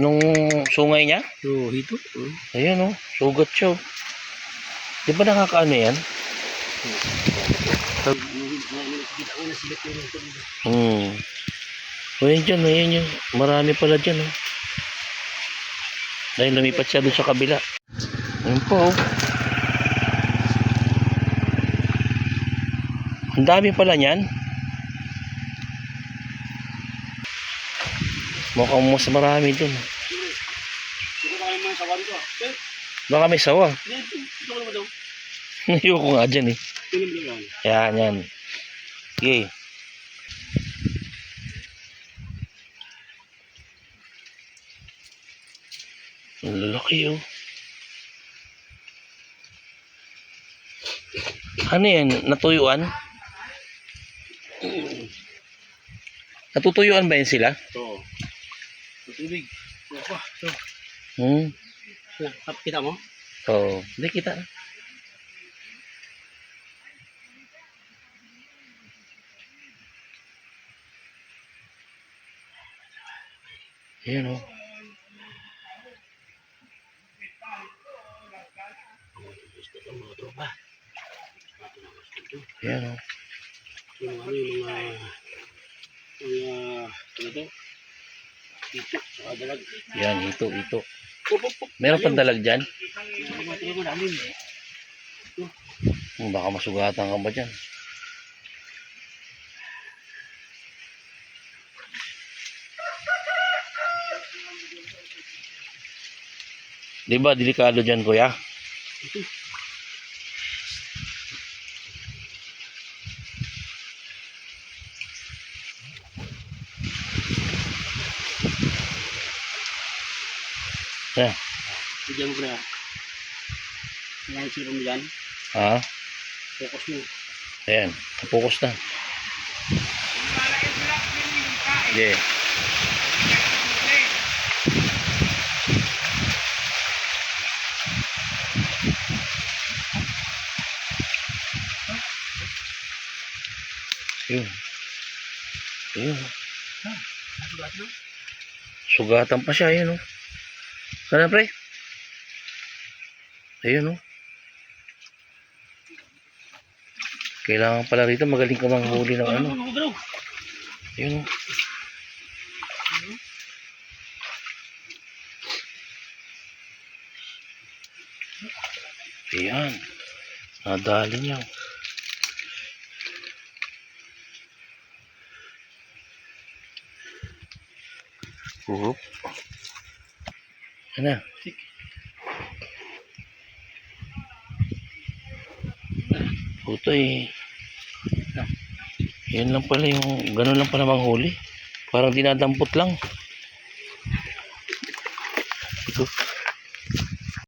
Nung sungay niya? So, ito. Ayan oh, sugat siya oh. Di ba nakakaano yan? O yan dyan, ayan yun. Marami pala dyan oh. Dahil lumipat siya doon sa kabila. Ayan po oh. Ang dami pala niyan. Mukhang mas marami dun. Baka may sawa. Ayoko nga dyan eh. Yan, yan. Okay. Ang lalaki oh. Ano yan? Natuyuan? Natutuyuan ba yan sila? Oo. Tubig. Ito. Kita mo? Oo. Hindi kita. Ayan o. Ayan o. Yung ano yung mga ito, dalag. Yan, ito. Meron pang dalag dyan? Baka masugatan ka ba dyan? Diba, delikado dyan kuya? Yeah. Bigyan mo na. Ngayon sila mo yan. Ha? Focus mo. Ayan, focus na. Yeah. Yun. Ayun. Sugatan pa siya, ayun oh. Sana pre? Ayun oh. Kailangan pala rito magaling ka manghuli ng ano. Ayun oh. Ayan. Nadali niya. Hup. Ano? Puto eh. Yan lang pala yung ganun lang pala manghuli. Parang dinadampot lang. Ito.